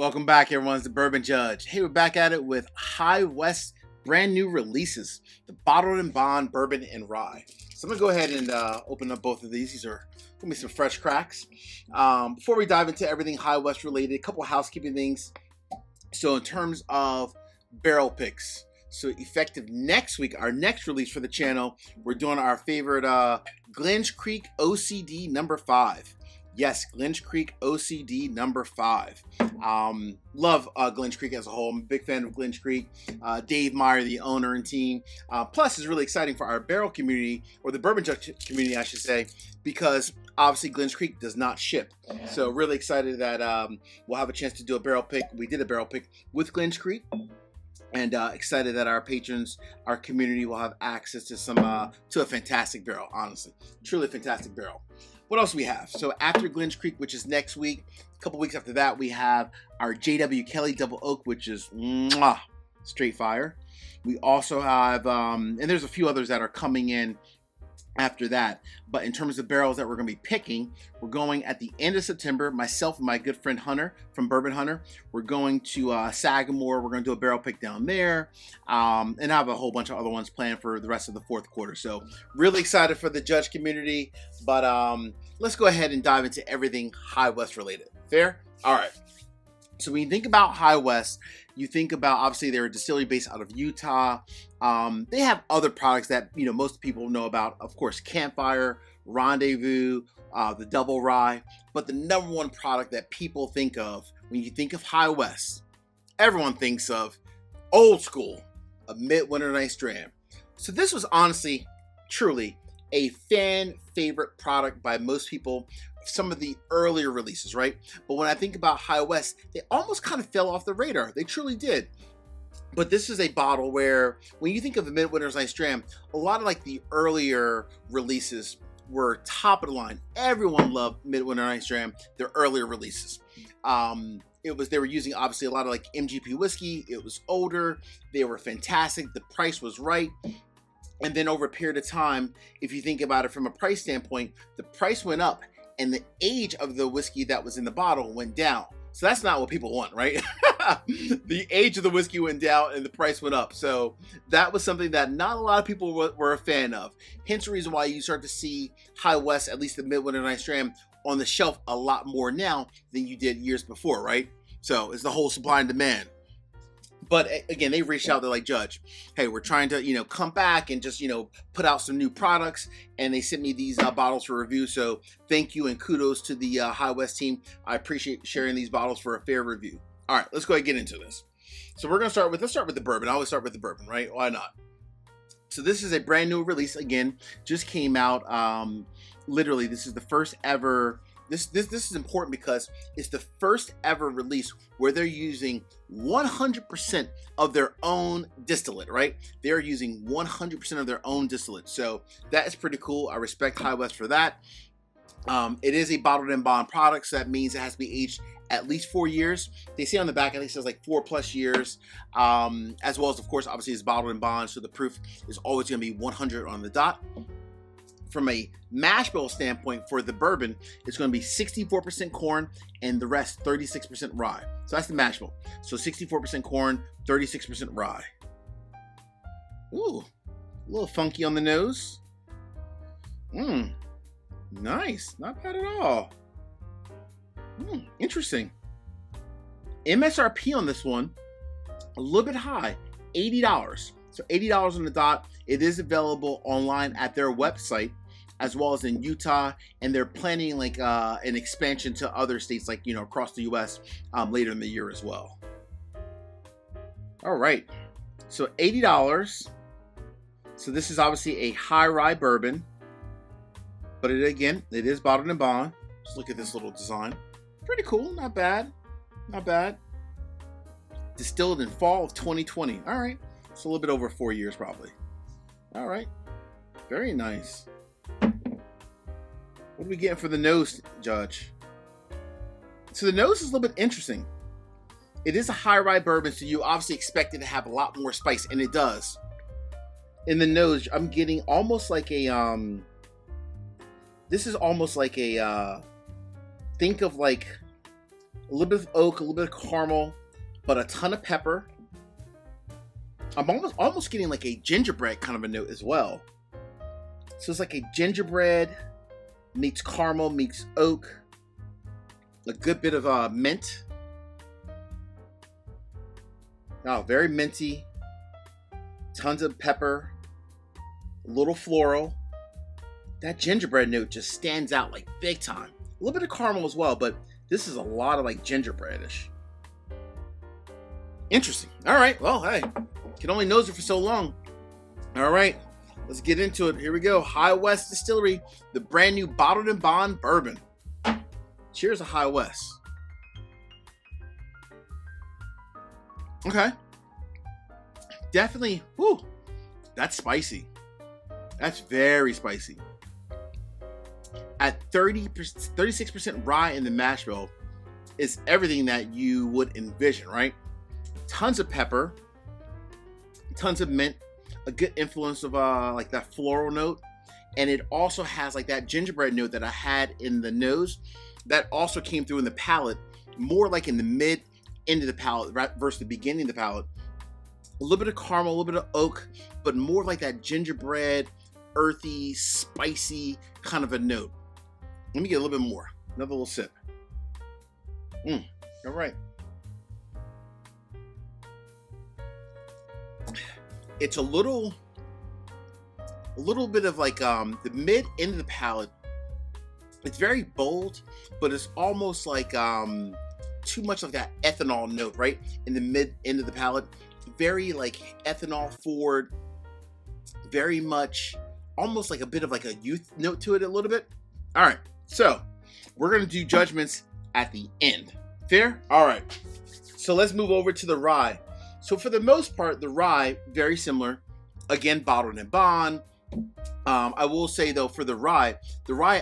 Welcome back, everyone. It's the Bourbon Judge. Hey, we're back at it with High West brand new releases, the Bottled and Bond Bourbon and Rye. So I'm gonna go ahead and open up both of these. These are gonna be some fresh cracks. Before we dive into everything High West related, a couple of housekeeping things. So in terms of barrel picks, so effective next week, our next release for the channel, we're doing our favorite Glen's Creek OCD number 5. Yes, Glen's Creek OCD number 5. Love Glen's Creek as a whole. I'm a big fan of Glen's Creek. Dave Meyer, the owner and team. Plus, it's really exciting for our barrel community, or the Bourbon Judge community, I should say, because obviously Glen's Creek does not ship. So really excited that we'll have a chance to do a barrel pick. We did a barrel pick with Glen's Creek. And excited that our patrons, our community, will have access to some to a fantastic barrel. Honestly, truly fantastic barrel. What else do we have? So after Glen's Creek, which is next week, a couple weeks after that, we have our J.W. Kelly Double Oak, which is straight fire. We also have, and there's a few others that are coming in after that. But in terms of barrels that we're going to be picking, we're going at the end of September. Myself and my good friend Hunter from Bourbon Hunter, we're going to Sagamore. We're going to do a barrel pick down there, and I have a whole bunch of other ones planned for the rest of the fourth quarter. So really excited for the Judge community. But let's go ahead and dive into everything High West related. Fair? All right. So when you think about High West, you think about, obviously, they're a distillery based out of Utah. They have other products that, you know, most people know about. Of course, Campfire, Rendezvous, the Double Rye. But the number one product that people think of when you think of High West, everyone thinks of old school, a Midwinter Night's Dram. So this was honestly, truly a fan favorite product by most people. Some of the earlier releases, right? But when I think about High West, they almost kind of fell off the radar. They truly did. But this is a bottle where, when you think of the Midwinter's Night's Dram, a lot of like the earlier releases were top of the line. Everyone loved Midwinter Night's Dram, their earlier releases. They were using obviously a lot of like MGP whiskey. It was older. They were fantastic. The price was right. And then over a period of time, if you think about it from a price standpoint, the price went up and the age of the whiskey that was in the bottle went down. So that's not what people want, right? The age of the whiskey went down and the price went up. So that was something that not a lot of people were a fan of. Hence the reason why you start to see High West, at least the Midwinter Night's Dram, on the shelf a lot more now than you did years before, right? So it's the whole supply and demand. But again, they reached out, they're like, Judge, hey, we're trying to, you know, come back and just, you know, put out some new products. And they sent me these bottles for review. So thank you and kudos to the High West team. I appreciate sharing these bottles for a fair review. All right, let's go ahead and get into this. So we're going to let's start with the bourbon. I always start with the bourbon, right? Why not? So this is a brand new release. Again, just came out. Literally, this is the first ever. This is important because it's the first ever release where they're using 100% of their own distillate, right? They're using 100% of their own distillate. So that is pretty cool. I respect High West for that. It is a bottled and bond product, so that means it has to be aged at least 4 years. They say on the back, I think it says like 4+ years, as well as, of course, obviously it's bottled and bond, so the proof is always going to be 100 on the dot. From a mash bill standpoint for the bourbon, it's going to be 64% corn and the rest 36% rye. So that's the mash bill. So 64% corn, 36% rye. Ooh, a little funky on the nose. Nice. Not bad at all. Interesting. MSRP on this one, a little bit high, $80. So $80 on the dot. It is available online at their website, as well as in Utah, and they're planning like an expansion to other states, like, you know, across the U.S. Later in the year as well. All right, so $80. So this is obviously a high rye bourbon, but it is bottled and bond. Just look at this little design, pretty cool, not bad, not bad. Distilled in fall of 2020. All right, so a little bit over 4 years probably. All right, very nice. What are we getting for the nose, Judge? So the nose is a little bit interesting. It is a high rye bourbon, so you obviously expect it to have a lot more spice, and it does. In the nose, I'm getting almost like a this is almost like a think of like little bit of oak, a little bit of caramel, but a ton of pepper. I'm almost getting like a gingerbread kind of a note as well. So it's like a gingerbread meets caramel meets oak, a good bit of mint. Oh, very minty, tons of pepper, a little floral. That gingerbread note just stands out like big time. A little bit of caramel as well, but this is a lot of like gingerbreadish. Interesting. All right, well, hey, can only nose it for so long. All right, let's get into it. Here we go. High West Distillery, the brand new bottled and bond bourbon. Cheers to High West. Okay. Definitely, whoo, that's spicy. That's very spicy. At 36% rye in the mash bill is everything that you would envision, right? Tons of pepper, tons of mint, a good influence of like that floral note. And it also has like that gingerbread note that I had in the nose that also came through in the palate, more like in the mid end of the palate right versus the beginning of the palate. A little bit of caramel, a little bit of oak, but more like that gingerbread, earthy, spicy kind of a note. Let me get a little bit more. Another little sip. All right. It's a little bit of like the mid end of the palate. It's very bold, but it's almost like too much of that ethanol note, right? In the mid end of the palate. Very like ethanol forward, very much almost like a bit of like a youth note to it a little bit. All right, so we're gonna do judgments at the end. Fair? All right, so let's move over to the rye. So for the most part, the rye, very similar. Again, bottled and bond. I will say though, for the rye,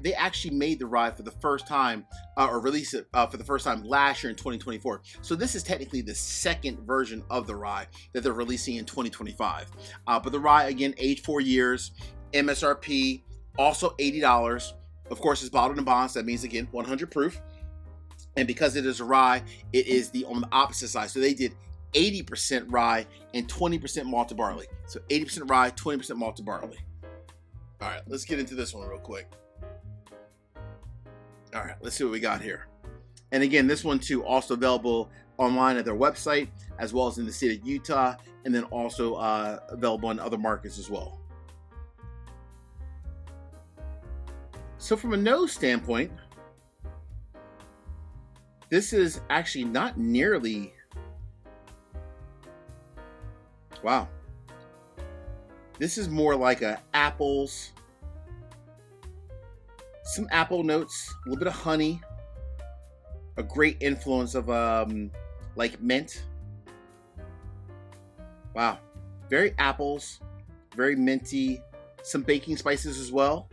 they actually made the rye for the first time, or released it for the first time last year in 2024. So this is technically the second version of the rye that they're releasing in 2025. But the rye, again, aged 4 years, MSRP, also $80. Of course, it's bottled and bond, so that means, again, 100 proof. And because it is a rye, it is on the opposite side. So they did 80% rye and 20% malted barley. So 80% rye, 20% malted barley. All right, let's get into this one real quick. All right, let's see what we got here. And again, this one too, also available online at their website, as well as in the state of Utah, and then also available in other markets as well. So from a nose standpoint, this is actually not nearly, wow. This is more like apples, some apple notes, a little bit of honey, a great influence of like mint. Wow, very apples, very minty, some baking spices as well.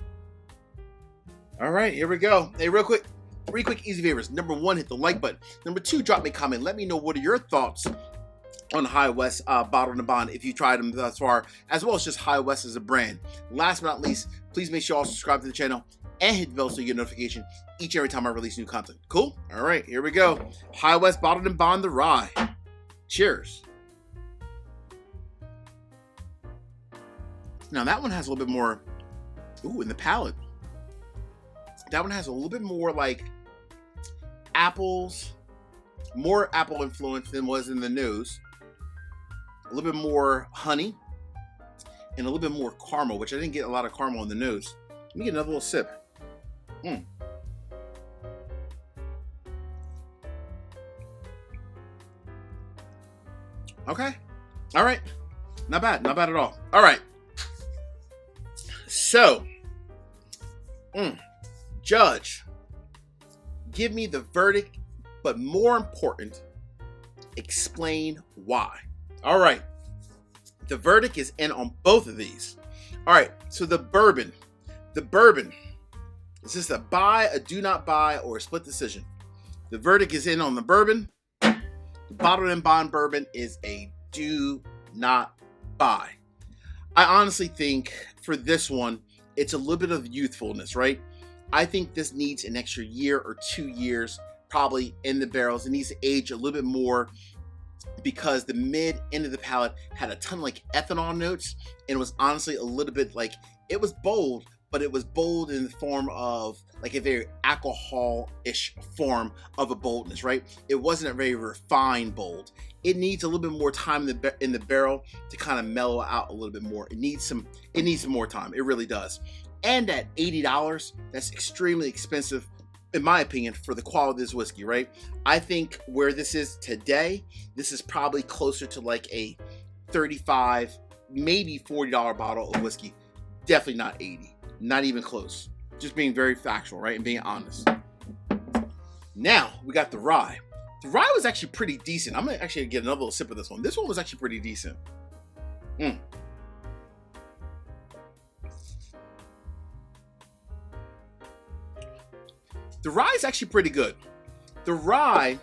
All right, here we go. Hey, real quick, 3 quick easy favors. Number 1, hit the like button. Number 2, drop me a comment. Let me know what are your thoughts on High West bottled and bond if you tried them thus far, as well as just High West as a brand. Last but not least, please make sure you all subscribe to the channel and hit the bell so you get a notification each and every time I release new content. Cool? All right, here we go. High West bottled and bond, the rye. Cheers. Now that one has a little bit more, in the palate. That one has a little bit more like apples, more apple influence than was in the nose. A little bit more honey and a little bit more caramel, which I didn't get a lot of caramel in the nose. Let me get another little sip. Okay. All right. Not bad. Not bad at all. All right. So, Judge, give me the verdict, but more important, explain why. All right. The verdict is in on both of these. All right. So the bourbon, is this a buy, a do not buy, or a split decision? The verdict is in on the bourbon. The bottled and bond bourbon is a do not buy. I honestly think for this one, it's a little bit of youthfulness, right? I think this needs an extra year or 2 years probably in the barrels. It needs to age a little bit more because the mid end of the palate had a ton of like ethanol notes, and it was honestly a little bit like, it was bold, but it was bold in the form of like a very alcohol-ish form of a boldness, right? It wasn't a very refined bold. It needs a little bit more time in the barrel to kind of mellow out a little bit more. It needs some more time. It really does. And at $80, that's extremely expensive, in my opinion, for the quality of this whiskey, right? I think where this is today, this is probably closer to like a $35, maybe $40 bottle of whiskey. Definitely not 80, not even close. Just being very factual, right? And being honest. Now, we got the rye. The rye was actually pretty decent. I'm gonna actually get another little sip of this one. This one was actually pretty decent. The rye is actually pretty good. The rye,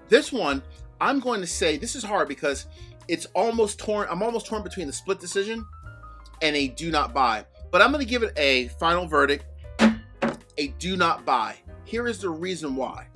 this one, I'm going to say, this is hard because it's almost torn. I'm almost torn between the split decision and a do not buy. But I'm going to give it a final verdict, a do not buy. Here is the reason why.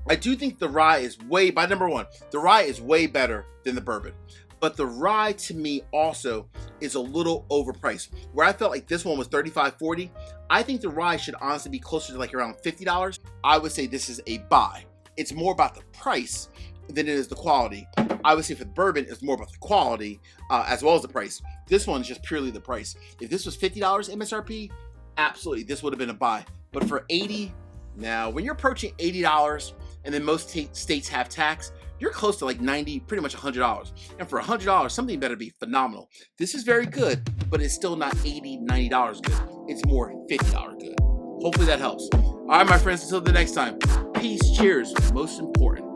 I do think the rye is by number one, the rye is way better than the bourbon. But the rye to me also is a little overpriced. Where I felt like this one was $35, $40, I think the rye should honestly be closer to like around $50. I would say this is a buy. It's more about the price than it is the quality. I would say for the bourbon, it's more about the quality as well as the price. This one is just purely the price. If this was $50 MSRP, absolutely, this would have been a buy. But for $80, now when you're approaching $80 and then most states have tax, you're close to like $90, pretty much $100. And for $100, something better be phenomenal. This is very good, but it's still not $80, $90 good. It's more $50 good. Hopefully that helps. All right, my friends, until the next time, peace, cheers, most important.